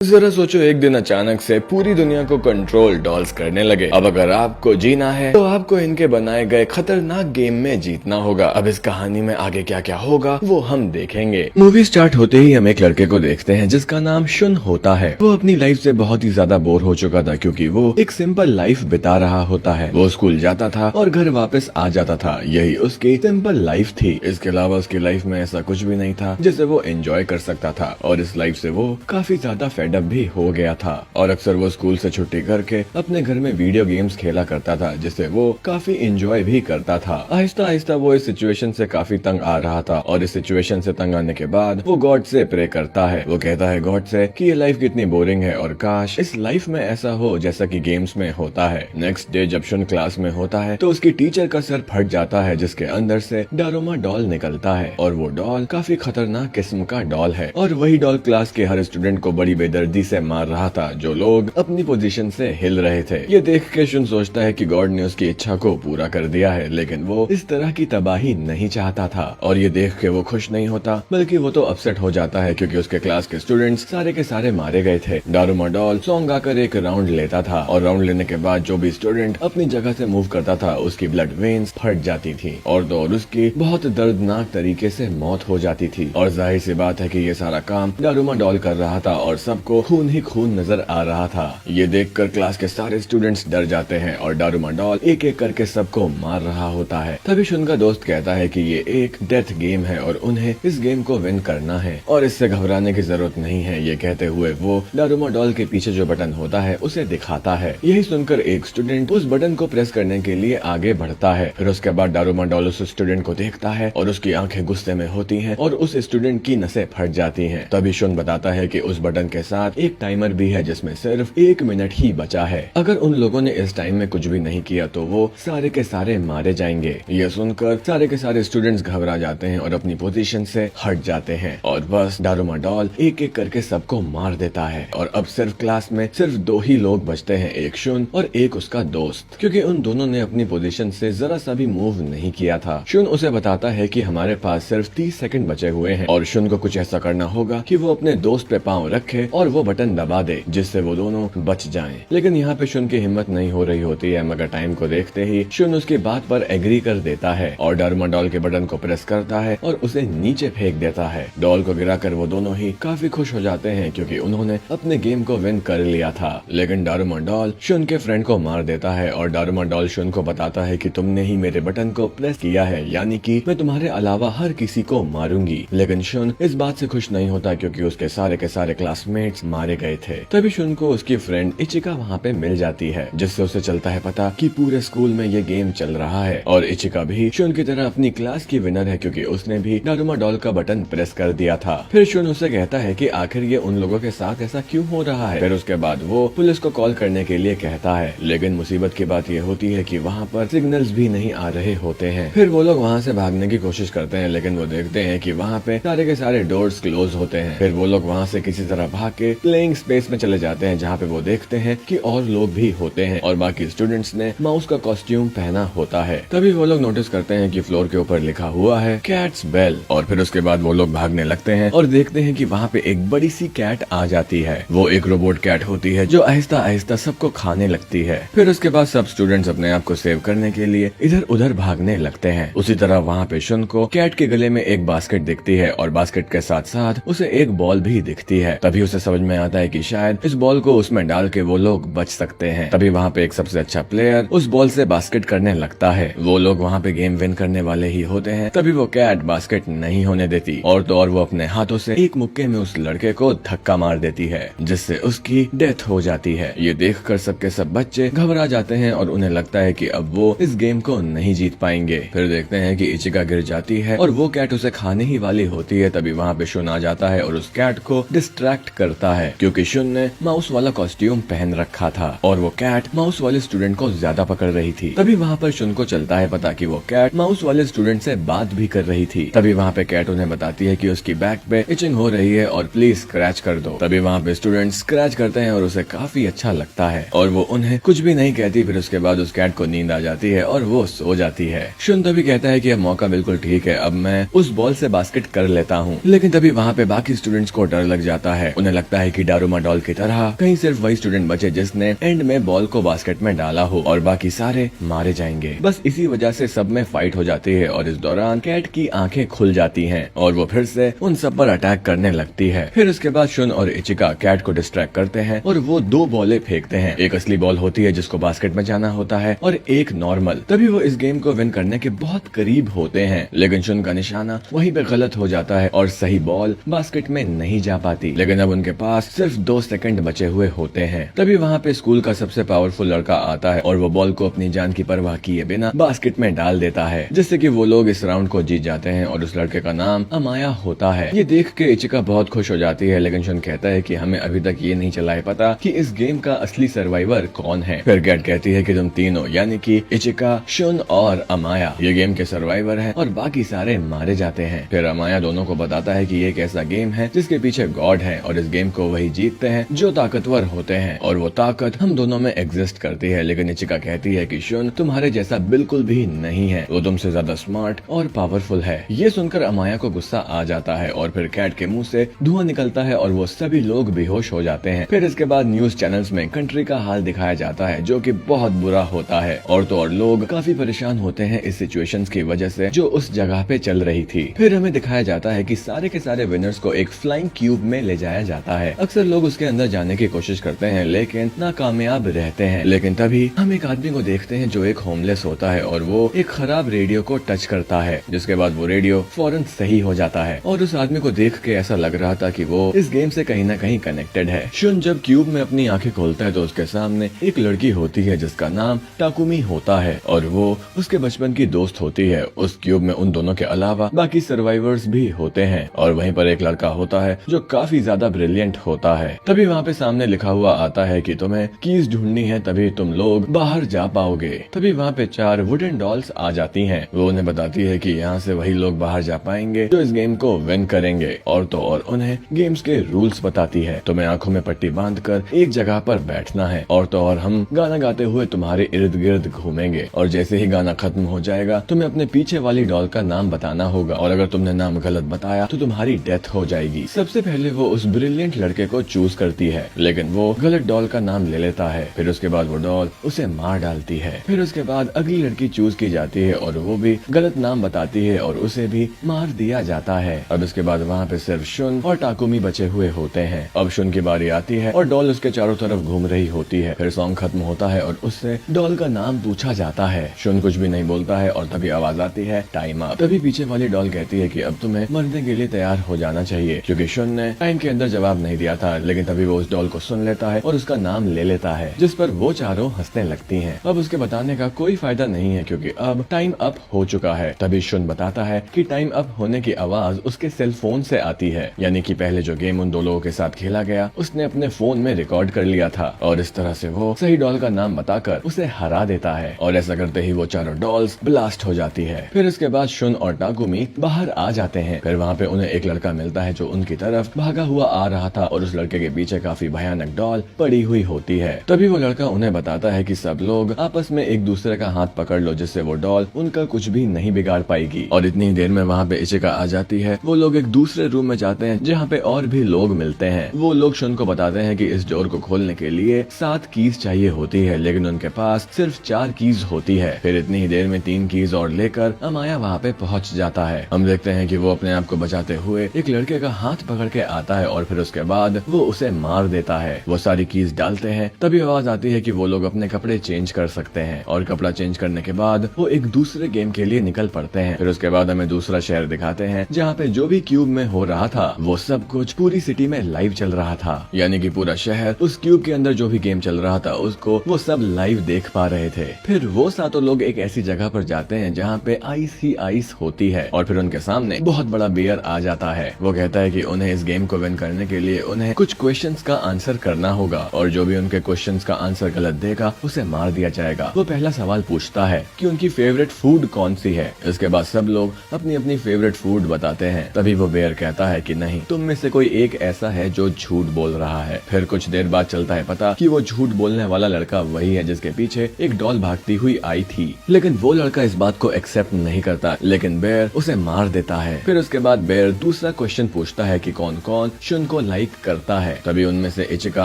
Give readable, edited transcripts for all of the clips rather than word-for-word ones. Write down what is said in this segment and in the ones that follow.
जरा सोचो, एक दिन अचानक से पूरी दुनिया को कंट्रोल डॉल्स करने लगे। अब अगर आपको जीना है तो आपको इनके बनाए गए खतरनाक गेम में जीतना होगा। अब इस कहानी में आगे क्या क्या होगा वो हम देखेंगे। मूवी स्टार्ट होते ही हम एक लड़के को देखते हैं जिसका नाम शुन होता है। वो अपनी लाइफ से बहुत ही ज्यादा बोर हो चुका था क्योंकि वो एक सिंपल लाइफ बिता रहा होता है। वो स्कूल जाता था और घर वापस आ जाता था, यही उसकी सिंपल लाइफ थी। इसके अलावा उसकी लाइफ में ऐसा कुछ भी नहीं था जिसे वो एंजॉय कर सकता था और इस लाइफ से वो काफी ज्यादा फेडअप भी हो गया था। और अक्सर वो स्कूल से छुट्टी करके अपने घर में वीडियो गेम्स खेला करता था जिसे वो काफी एंजॉय भी करता था। आहिस्ता आहिस्ता वो इस सिचुएशन से काफी तंग आ रहा था और इस सिचुएशन से तंग आने के बाद वो गॉड से प्रे करता है। वो कहता है गॉड से कि ये लाइफ कितनी बोरिंग है और काश इस लाइफ में ऐसा हो जैसा कि गेम्स में होता है। नेक्स्ट डे जब शुन क्लास में होता है तो उसकी टीचर का सर फट जाता है जिसके अंदर से डारोमा डॉल निकलता है और वो डॉल काफी खतरनाक किस्म का डॉल है और वही डॉल क्लास के हर स्टूडेंट को बड़ी बेदर्दी से मार रहा था जो लोग अपनी पोजीशन से हिल रहे थे। ये देख के शुन सोचता है कि गॉड ने उसकी इच्छा को पूरा कर दिया है, लेकिन वो इस तरह की तबाही नहीं चाहता था। और ये देख के वो खुश नहीं होता बल्कि वो तो अपसेट हो जाता है क्योंकि उसके क्लास के स्टूडेंट्स सारे के सारे मारे गए थे। डारोमा डॉल सॉन्ग गाकर एक राउंड लेता था और राउंड लेने के बाद जो भी स्टूडेंट अपनी जगह से मूव करता था उसकी ब्लड वेन्स फट जाती थी और तो और उसकी बहुत दर्दनाक तरीके से मौत हो जाती थी। और जाहिर सी बात है कि ये सारा काम डारोमा डॉल कर रहा था और सबको खून ही खून नजर आ रहा था। ये देखकर क्लास के सारे स्टूडेंट्स डर जाते हैं और डारोमा डॉल एक एक करके सबको मार रहा होता है। तभी शुन का दोस्त कहता है कि ये एक डेथ गेम है और उन्हें इस गेम को विन करना है और इससे घबराने की जरूरत नहीं है। ये कहते हुए वो डारोमा डॉल के पीछे जो बटन होता है उसे दिखाता है। यही सुनकर एक स्टूडेंट उस बटन को प्रेस करने के लिए आगे बढ़ता है। फिर उसके बाद डारोमा डॉल उस स्टूडेंट को देखता है और उसकी आंखें गुस्से में होती हैं और उस स्टूडेंट की नसें फट जाती हैं। तभी शुन बताता है कि उस बटन के साथ एक टाइमर भी है जिसमें सिर्फ 1 मिनट ही बचा है। अगर उन लोगों ने इस टाइम में कुछ भी नहीं किया तो वो सारे के सारे मारे जाएंगे। ये सुनकर सारे के सारे स्टूडेंट्स घबरा जाते हैं और अपनी पोजीशन से हट जाते हैं और बस डारोमा डॉल एक एक करके सबको मार देता है। और अब सिर्फ क्लास में सिर्फ 2 ही लोग बचते हैं, एक शुन और एक उसका दोस्त, क्योंकि उन दोनों ने अपनी पोजीशन से जरा सा भी मूव नहीं किया था। शुन उसे बताता है कि हमारे पास सिर्फ 30 सेकंड बचे हुए हैं और शुन को कुछ ऐसा करना होगा कि वो अपने दोस्त पे पांव रखे और वो बटन दबा दे जिससे वो दोनों बच जाएं। लेकिन यहाँ पे शुन की हिम्मत नहीं हो रही होती है, मगर टाइम को देखते ही शुन उसकी बात पर एग्री कर देता है और डारोमा डॉल के बटन को प्रेस करता है और उसे नीचे फेंक देता है। डॉल को गिराकर वो दोनों ही काफी खुश हो जाते हैं क्योंकि उन्होंने अपने गेम को विन कर लिया था। लेकिन डारोमा डॉल शुन के फ्रेंड को मार देता है और डारोमा डॉल शुन को बताता है कि तुमने ही मेरे बटन को प्रेस किया है, यानी कि मैं तुम्हारे अलावा हर किसी को मारूंगी। लेकिन शुन इस बात से खुश नहीं होता क्योंकि उसके सारे के सारे क्लासमेट्स मारे गए थे। तभी शुन को उसकी फ्रेंड इचिका वहाँ पे मिल जाती है जिससे उसे चलता है पता कि पूरे स्कूल में ये गेम चल रहा है और इचिका भी शुन की तरह अपनी क्लास की विनर है क्योंकि उसने भी डारोमा डॉल का बटन प्रेस कर दिया था। फिर शुन उसे कहता है कि आखिर ये उन लोगों के साथ ऐसा क्यों हो रहा है। फिर उसके बाद वो पुलिस को कॉल करने के लिए कहता है, लेकिन मुसीबत की बात ये होती है कि वहाँ पर सिग्नल्स भी नहीं आ रहे होते हैं। फिर वो लोग वहाँ से भागने की कोशिश करते हैं लेकिन वो देखते हैं कि वहाँ पे सारे के सारे डोर्स क्लोज होते हैं। फिर वो लोग वहाँ से किसी तरह भाग के प्लेइंग स्पेस में चले जाते हैं जहाँ पे वो देखते हैं कि और लोग भी होते हैं और बाकी स्टूडेंट्स ने माउस का कॉस्ट्यूम पहना होता है। तभी वो लोग नोटिस करते हैं कि फ्लोर के ऊपर लिखा हुआ है कैट्स बेल और फिर उसके बाद वो लोग भागने लगते हैं और देखते हैं कि वहाँ पे एक बड़ी सी कैट आ जाती है। वो एक रोबोट कैट होती है जो आहिस्ता आहिस्ता सबको खाने लगती है। फिर उसके बाद सब स्टूडेंट्स अपने आप को सेव करने के लिए इधर उधर भागने लगते हैं। उसी तरह वहाँ पे शुन को कैट के गले में एक बास्केट दिखती है और बास्केट के साथ साथ उसे एक बॉल भी दिखती है। तभी उसे समझ में आता है कि शायद इस बॉल को उसमें डाल के वो लोग बच सकते हैं। तभी वहाँ पे एक सबसे अच्छा प्लेयर उस बॉल से बास्केट करने लगता है। वो लोग वहाँ पे गेम विन करने वाले ही होते हैं। तभी वो कैट बास्केट नहीं होने देती और तो और वो अपने हाथों से एक मुक्के में उस लड़के को धक्का मार देती है जिससे उसकी डेथ हो जाती है। ये देखकर सबके सब बच्चे घबरा जाते हैं और उन्हें लगता है कि अब वो इस गेम को नहीं जीत पाएंगे। फिर देखते हैं कि इचिका गिर जाती है और वो कैट उसे खाने ही वाली होती है। तभी वहाँ पे शुन आ जाता है और उस कैट को डिस्ट्रैक्ट करता है क्योंकि शुन ने माउस वाला कॉस्ट्यूम पहन रखा था और वो कैट माउस वाले स्टूडेंट को ज्यादा पकड़ रही थी। तभी वहाँ पर शुन को चलता है पता कि वो कैट माउस वाले स्टूडेंट से बात भी कर रही थी। तभी वहाँ पे कैट उन्हें बताती है कि उसकी बैक पे इचिंग हो रही है और प्लीज स्क्रैच कर दो। तभी वहाँ पे स्टूडेंट स्क्रैच करते हैं और उसे काफी अच्छा लगता है और वो उन्हें कुछ भी नहीं कहती। फिर उसके बाद उस कैट को नींद आ जाती है और वो सो जाती है। शुन तभी कहता है कि अब मौका बिल्कुल ठीक है, अब मैं उस बॉल से बास्केट कर लेता हूँ। लेकिन तभी वहाँ पे बाकी स्टूडेंट्स को डर लग जाता है। उन्हें लगता लगता है कि डारुमा डॉल की तरह कहीं सिर्फ वही स्टूडेंट बचे जिसने एंड में बॉल को बास्केट में डाला हो और बाकी सारे मारे जाएंगे। बस इसी वजह से सब में फाइट हो जाती है और इस दौरान कैट की आंखें खुल जाती हैं और वो फिर से उन सब पर अटैक करने लगती है। फिर उसके बाद शुन और इचिका कैट को डिस्ट्रैक्ट करते हैं और वो 2 बॉलें फेंकते हैं। एक असली बॉल होती है जिसको बास्केट में जाना होता है और एक नॉर्मल। तभी वो इस गेम को विन करने के बहुत करीब होते हैं, लेकिन शुन का निशाना वहीं पे गलत हो जाता है और सही बॉल बास्केट में नहीं जा पाती। लेकिन अब उनके पास सिर्फ 2 सेकंड बचे हुए होते हैं। तभी वहाँ पे स्कूल का सबसे पावरफुल लड़का आता है और वो बॉल को अपनी जान की परवाह किए बिना बास्केट में डाल देता है, जिससे कि वो लोग इस राउंड को जीत जाते हैं और उस लड़के का नाम अमाया होता है। ये देख के इचिका बहुत खुश हो जाती है, लेकिन शुन कहता है कि हमें अभी तक ये नहीं चला है पता कि इस गेम का असली सर्वाइवर कौन है। फिर कैट कहती है कि तुम तीनों यानी कि इचिका, शुन और अमाया ये गेम के सर्वाइवर है और बाकी सारे मारे जाते हैं। फिर अमाया दोनों को बताता है कि ये एक ऐसा गेम है जिसके पीछे गॉड है और इस गेम को वही जीतते हैं जो ताकतवर होते हैं और वो ताकत हम दोनों में एग्जिस्ट करती है। लेकिन इचिका कहती है कि शुन तुम्हारे जैसा बिल्कुल भी नहीं है, वो तुमसे ज्यादा स्मार्ट और पावरफुल है। ये सुनकर अमाया को गुस्सा आ जाता है और फिर कैट के मुंह से धुआं निकलता है और वो सभी लोग बेहोश हो जाते हैं। फिर इसके बाद न्यूज चैनल्स में कंट्री का हाल दिखाया जाता है जो कि बहुत बुरा होता है और तो और लोग काफी परेशान होते हैं इस सिचुएशंस की वजह से जो उस जगह पे चल रही थी। फिर हमें दिखाया जाता है कि सारे के सारे विनर्स को एक फ्लाइंग क्यूब में ले जाया जाता है। अक्सर लोग उसके अंदर जाने की कोशिश करते हैं लेकिन नाकामयाब रहते हैं। लेकिन तभी हम एक आदमी को देखते हैं जो एक होमलेस होता है और वो एक खराब रेडियो को टच करता है, जिसके बाद वो रेडियो फौरन सही हो जाता है और उस आदमी को देख के ऐसा लग रहा था कि वो इस गेम से कहीं ना कहीं कनेक्टेड है। शुन जब क्यूब में अपनी आंखें खोलता है तो उसके सामने एक लड़की होती है जिसका नाम टाकुमी होता है और वो उसके बचपन की दोस्त होती है। उस क्यूब में उन दोनों के अलावा बाकी सर्वाइवर्स भी होते हैं और वहीं पर एक लड़का होता है जो काफी ज्यादा ब्रिलियंट होता है। तभी वहाँ पे सामने लिखा हुआ आता है कि तुम्हें कीज ढूंढनी है तभी तुम लोग बाहर जा पाओगे। तभी वहाँ पे 4 वुडन डॉल्स आ जाती हैं। वो उन्हें बताती है कि यहाँ से वही लोग बाहर जा पाएंगे जो इस गेम को विन करेंगे और तो और उन्हें गेम्स के रूल्स बताती है। तुम्हें आंखों में पट्टी बांधकर एक जगह पर बैठना है और तो और हम गाना गाते हुए तुम्हारे इर्द गिर्द घूमेंगे और जैसे ही गाना खत्म हो जाएगा तुम्हें अपने पीछे वाली डॉल का नाम बताना होगा और अगर तुमने नाम गलत बताया तो तुम्हारी डेथ हो जाएगी। सबसे पहले वो उस ब्रिलियंट लड़के को चूज करती है लेकिन वो गलत डॉल का नाम ले लेता है। फिर उसके बाद वो डॉल उसे मार डालती है। फिर उसके बाद अगली लड़की चूज की जाती है और वो भी गलत नाम बताती है और उसे भी मार दिया जाता है। अब इसके बाद वहाँ पे सिर्फ शुन और टाकुमी बचे हुए होते हैं। अब शुन की बारी आती है और डॉल उसके चारों तरफ घूम रही होती है। फिर सॉन्ग खत्म होता है और उससे डॉल का नाम पूछा जाता है। शुन कुछ भी नहीं बोलता है और तभी आवाज आती है टाइम अप। तभी पीछे वाली डॉल कहती है कि अब तुम्हें मरने के लिए तैयार हो जाना चाहिए क्योंकि शुन ने टाइम के अंदर जवाब नहीं दिया था। लेकिन तभी वो उस डॉल को सुन लेता है और उसका नाम ले लेता है, जिस पर वो चारों हंसने लगती हैं। अब उसके बताने का कोई फायदा नहीं है क्योंकि अब टाइम अप हो चुका है। तभी शुन बताता है कि टाइम अप होने की आवाज उसके सेल फोन से आती है, यानी कि पहले जो गेम उन दो लोगों के साथ खेला गया उसने अपने फोन में रिकॉर्ड कर लिया था और इस तरह से वो सही डॉल का नाम बताकर उसे हरा देता है और ऐसा करते ही वो चारों डॉल्स ब्लास्ट हो जाती है। फिर इसके बाद शुन और टाकुमी बाहर आ जाते हैं। फिर वहाँ पे उन्हें एक लड़का मिलता है जो उनकी तरफ भागा हुआ आ रहा था और उस लड़के के पीछे काफी भयानक डॉल पड़ी हुई होती है। तभी वो लड़का उन्हें बताता है कि सब लोग आपस में एक दूसरे का हाथ पकड़ लो जिससे वो डॉल उनका कुछ भी नहीं बिगाड़ पाएगी। और इतनी देर में वहाँ पे इचिका आ जाती है। वो लोग एक दूसरे रूम में जाते हैं जहाँ पे और भी लोग मिलते हैं। वो लोग शुन को बताते हैं कि इस डोर को खोलने के लिए 7 कीज चाहिए होती है लेकिन उनके पास सिर्फ 4 कीज होती है। फिर इतनी ही देर में 3 कीज और लेकर अमाया वहाँ पे पहुँच जाता है। हम देखते हैं कि वो अपने आप को बचाते हुए एक लड़के का हाथ पकड़ के आता है और फिर उसके बाद वो उसे मार देता है। वो सारी कीज डालते हैं। तभी आवाज आती है कि वो लोग अपने कपड़े चेंज कर सकते हैं और कपड़ा चेंज करने के बाद वो एक दूसरे गेम के लिए निकल पड़ते हैं। फिर उसके बाद हमें दूसरा शहर दिखाते हैं जहाँ पे जो भी क्यूब में हो रहा था वो सब कुछ पूरी सिटी में लाइव चल रहा था, यानी कि पूरा शहर उस क्यूब के अंदर जो भी गेम चल रहा था उसको वो सब लाइव देख पा रहे थे। फिर वो सातों लोग एक ऐसी जगह पर जाते हैं जहाँ पे आइस ही आइस होती है और फिर उनके सामने बहुत बड़ा बियर आ जाता है। वो कहता है कि उन्हें इस गेम को विन करने के लिए उन्हें कुछ क्वेश्चंस का आंसर करना होगा और जो भी उनके क्वेश्चंस का आंसर गलत देगा उसे मार दिया जाएगा। वो पहला सवाल पूछता है कि उनकी फेवरेट फूड कौन सी है। इसके बाद सब लोग अपनी अपनी फेवरेट फूड बताते हैं। तभी वो बेयर कहता है कि नहीं, तुम में से कोई एक ऐसा है जो झूठ बोल रहा है। फिर कुछ देर बाद चलता है पता कि वो झूठ बोलने वाला लड़का वही है जिसके पीछे एक डॉल भागती हुई आई थी। लेकिन वो लड़का इस बात को एक्सेप्ट नहीं करता लेकिन बेयर उसे मार देता है। फिर उसके बाद बेयर दूसरा क्वेश्चन पूछता है कि कौन कौन शुन को लाइव हाइक करता है। तभी उनमें से इचिका,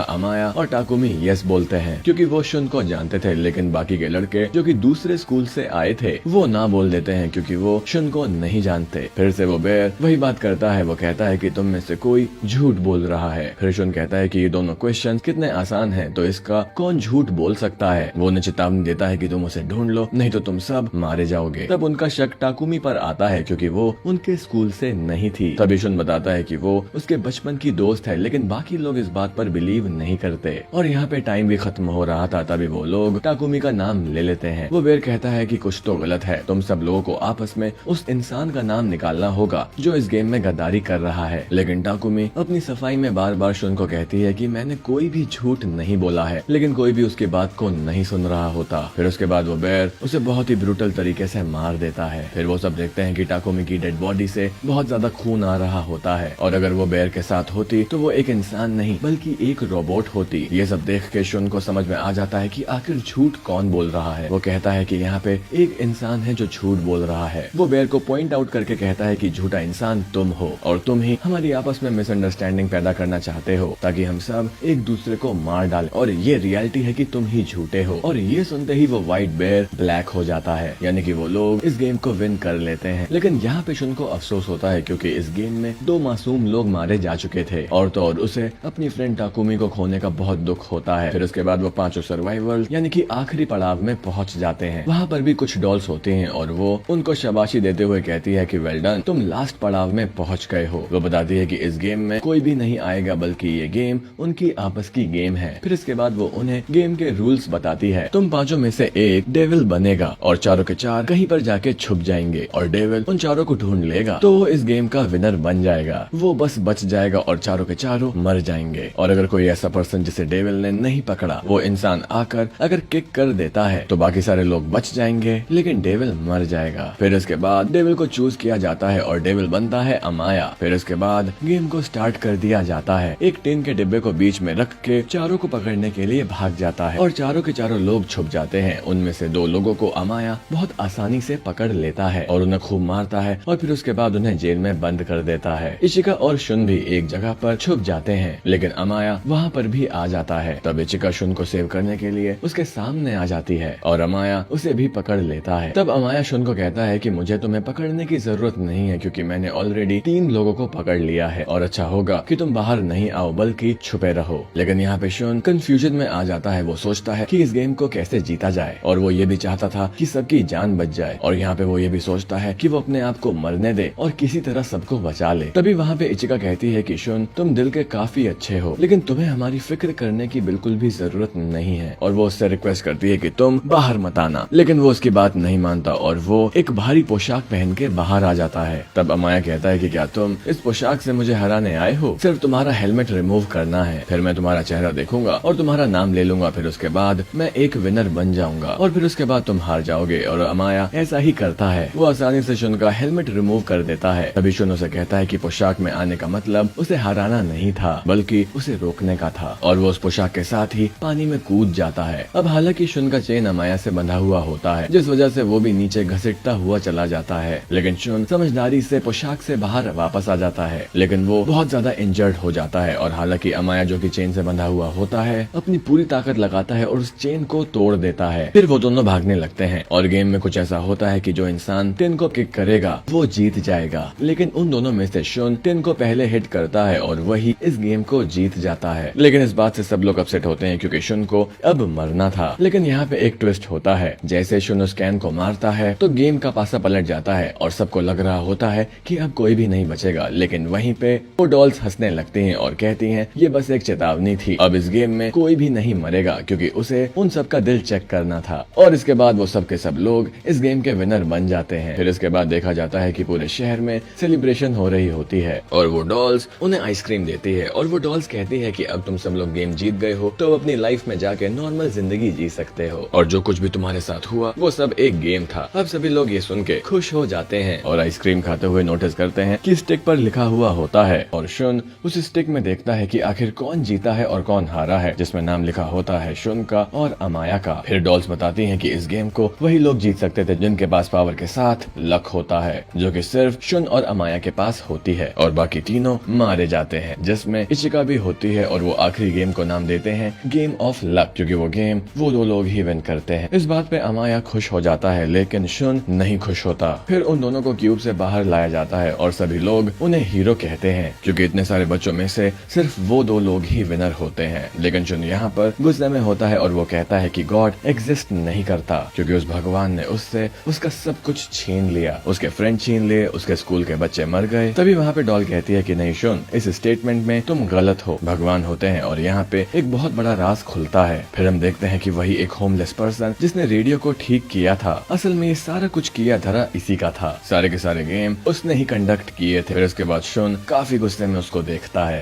अमाया और टाकुमी यस बोलते हैं क्योंकि वो शुन को जानते थे, लेकिन बाकी के लड़के जो कि दूसरे स्कूल से आए थे वो ना बोल देते हैं क्योंकि वो शुन को नहीं जानते। फिर से वो बेयर वही बात करता है, वो कहता है कि तुम में से कोई झूठ बोल रहा है। फिर शुन कहता है कि ये दोनों क्वेश्चन कितने आसान हैं, तो इसका कौन झूठ बोल सकता है। वो उन्हें चेतावनी देता है कि तुम उसे ढूंढ लो, नहीं तो तुम सब मारे जाओगे। तब उनका शक टाकुमी पर आता है क्योंकि वो उनके स्कूल से नहीं थी। तभी शुन बताता है कि वो उसके बचपन की दोस्त है, लेकिन बाकी लोग इस बात पर बिलीव नहीं करते। और यहाँ पे टाइम भी खत्म हो रहा था, तभी वो लोग टाकुमी का नाम ले लेते हैं। वो बेर कहता है कि कुछ तो गलत है, तुम सब लोगों को आपस में उस इंसान का नाम निकालना होगा जो इस गेम में गद्दारी कर रहा है। लेकिन टाकुमी अपनी सफाई में बार बार शुन को कहती है कि मैंने कोई भी झूठ नहीं बोला है, लेकिन कोई भी उसकी बात को नहीं सुन रहा होता। फिर उसके बाद वो बेर उसे बहुत ही ब्रूटल तरीके से मार देता है। फिर वो सब देखते हैं कि टाकुमी की डेड बॉडी से बहुत ज्यादा खून आ रहा होता है, और अगर वो बेर के साथ होती तो वो एक इंसान नहीं बल्कि एक रोबोट होती। ये सब देख के शुन को समझ में आ जाता है कि आखिर झूठ कौन बोल रहा है। वो कहता है कि यहाँ पे एक इंसान है जो झूठ बोल रहा है। वो बेर को पॉइंट आउट करके कहता है कि झूठा इंसान तुम हो, और तुम ही हमारी आपस में मिसअंडरस्टैंडिंग पैदा करना चाहते हो ताकि हम सब एक दूसरे को मार डालें, और ये रियलिटी है कि तुम ही झूठे हो। और ये सुनते ही वो व्हाइट बेर ब्लैक हो जाता है, यानी कि वो लोग इस गेम को विन कर लेते हैं। लेकिन यहाँ पे शुन को अफसोस होता है क्योंकि इस गेम में 2 मासूम लोग मारे जा चुके थे, और तो और उसे अपनी फ्रेंड टाकुमी को खोने का बहुत दुख होता है। फिर उसके बाद वो 5 सर्वाइवल यानी कि आखिरी पड़ाव में पहुंच जाते हैं। वहाँ पर भी कुछ डॉल्स होती हैं और वो उनको शाबाशी देते हुए कहती है कि वेल डन, तुम लास्ट पड़ाव में पहुंच गए हो। वो बताती है कि इस गेम में कोई भी नहीं आएगा, बल्कि ये गेम उनकी आपस की गेम है। फिर इसके बाद वो उन्हें गेम के रूल्स बताती है। तुम 5 में से एक डेविल बनेगा और 4 के 4 कहीं पर जाके छुप जाएंगे, और डेविल उन 4 को ढूंढ लेगा तो वो इस गेम का विनर बन जाएगा। वो बस बच जाएगा और 4 के 4 मर जाएंगे। और अगर कोई ऐसा पर्सन जिसे डेविल ने नहीं पकड़ा, वो इंसान आकर अगर किक कर देता है तो बाकी सारे लोग बच जाएंगे, लेकिन डेविल मर जाएगा। फिर इसके बाद डेविल को चूज किया जाता है और डेविल बनता है अमाया। फिर इसके बाद गेम को स्टार्ट कर दिया जाता है। एक टिन के डिब्बे को बीच में रख के 4 को पकड़ने के लिए भाग जाता है और 4 के 4 लोग छुप जाते हैं। उनमें से 2 लोगों को अमाया बहुत आसानी से पकड़ लेता है और उन्हें खूब मारता है, और फिर उसके बाद उन्हें जेल में बंद कर देता है। इशिका और शुन भी एक जगह पर छुप जाते हैं, लेकिन अमाया वहाँ पर भी आ जाता है। तब इशिका शुन को सेव करने के लिए उसके सामने आ जाती है और अमाया उसे भी पकड़ लेता है। तब अमाया शुन को कहता है कि मुझे तुम्हें पकड़ने की जरूरत नहीं है क्योंकि मैंने ऑलरेडी 3 लोगों को पकड़ लिया है, और अच्छा होगा कि तुम बाहर नहीं आओ बल्कि छुपे रहो। लेकिन यहाँ पे शुन कंफ्यूजन में आ जाता है। वो सोचता है कि इस गेम को कैसे जीता जाए, और वो ये भी चाहता था कि सबकी जान बच जाए, और यहाँ पे वो ये भी सोचता है कि वो अपने आप को मरने दे और किसी तरह सबको बचा ले। तभी वहाँ पे इचिका कहती है कि शुन, तुम दिल के काफी अच्छे हो, लेकिन तुम्हें हमारी फिक्र करने की बिल्कुल भी जरूरत नहीं है। और वो उससे रिक्वेस्ट करती है कि तुम बाहर मत आना, लेकिन वो उसकी बात नहीं मानता और वो एक भारी पोशाक पहन के बाहर आ जाता है। तब अमाया कहता है कि क्या तुम इस पोशाक से मुझे हराने आए हो? सिर्फ तुम्हारा हेलमेट रिमूव करना है, फिर मैं तुम्हारा चेहरा देखूंगा और तुम्हारा नाम ले लूंगा, फिर उसके बाद मैं एक विनर बन जाऊंगा, और फिर उसके बाद तुम हार जाओगे। और अमाया ऐसा ही करता है। वो आसानी से शुन का हेलमेट रिमूव कर देता है। तभी शुन उसे कहता है कि पोशाक में आने का मतलब उसे हराना नहीं था बल्कि उसे रोकने का था, और वो उस पोशाक के साथ ही पानी में कूद जाता है। अब हालांकि शुन का चेन अमाया से बंधा हुआ होता है, जिस वजह से वो भी नीचे घसीटता हुआ चला जाता है, लेकिन शुन समझदारी से पोशाक से बाहर वापस आ जाता है। लेकिन वो बहुत ज्यादा इंजर्ड हो जाता है, और हालांकि अमाया जो कि चेन से बंधा हुआ होता है अपनी पूरी ताकत लगाता है और उस चेन को तोड़ देता है। फिर वो दोनों भागने लगते हैं, और गेम में कुछ ऐसा होता है कि जो इंसान टिन को किक करेगा वो जीत जाएगा। लेकिन उन दोनों में से शुन टिन को पहले हिट करता है और वही इस गेम को जीत जाता है। लेकिन इस बात से सब लोग अपसेट होते हैं क्योंकि शुन को अब मरना था। लेकिन यहाँ पे एक ट्विस्ट होता है। जैसे शुन उस कैन को मारता है तो गेम का पासा पलट जाता है और सबको लग रहा होता है कि अब कोई भी नहीं बचेगा। लेकिन वहीं पे वो डॉल्स हंसने लगती हैं और कहती हैं ये बस एक चेतावनी थी, अब इस गेम में कोई भी नहीं मरेगा क्योंकि उसे उन सब का दिल चेक करना था। और इसके बाद वो सब के सब लोग इस गेम के विनर बन जाते हैं। फिर इसके बाद देखा जाता है कि पूरे शहर में सेलिब्रेशन हो रही होती है और वो डॉल्स उन्हें आइसक्रीम देती है, और वो डॉल्स कहती है कि अब तुम सब लोग गेम जीत गए हो तो अपनी लाइफ में जाके नॉर्मल जिंदगी जी सकते हो, और जो कुछ भी तुम्हारे साथ हुआ वो सब एक गेम था। अब सभी लोग ये सुन के खुश हो जाते हैं और आइसक्रीम खाते हुए नोटिस करते हैं कि स्टिक पर लिखा हुआ होता है, और शुन उस स्टिक में देखता है कि आखिर कौन जीता है और कौन हारा है, जिसमें नाम लिखा होता है शुन का और अमाया का। फिर डॉल्स बताती हैं कि इस गेम को वही लोग जीत सकते थे जिनके पास पावर के साथ लक होता है, जो कि सिर्फ शुन और अमाया के पास होती है, और बाकी तीनों मारे जाते हैं। हैं, जिसमें इचिका भी होती है और वो आखिरी गेम को नाम देते हैं गेम ऑफ लक, क्योंकि वो गेम वो 2 लोग ही विन करते हैं। इस बात पे अमाया खुश हो जाता है, लेकिन शुन नहीं खुश होता। फिर उन दोनों को क्यूब से बाहर लाया जाता है और सभी लोग उन्हें हीरो कहते हैं, क्योंकि इतने सारे बच्चों में से सिर्फ वो 2 लोग ही विनर होते हैं। लेकिन शुन यहाँ पर गुस्से में होता है और वो कहता है कि गॉड एग्जिस्ट नहीं करता, क्योंकि उस भगवान ने उससे उसका सब कुछ छीन लिया, उसके फ्रेंड छीन लिए, उसके स्कूल के बच्चे मर गए। तभी वहाँ पे डॉल कहती है कि नहीं शुन, इस स्टेटमेंट में तुम गलत हो, भगवान होते हैं। और यहाँ पे एक बहुत बड़ा राज खुलता है। फिर हम देखते हैं कि वही एक होमलेस पर्सन जिसने रेडियो को ठीक किया था, असल में ये सारा कुछ किया धरा इसी का था। सारे के सारे गेम उसने ही कंडक्ट किए थे। फिर उसके बाद शुन काफी गुस्से में उसको देखता है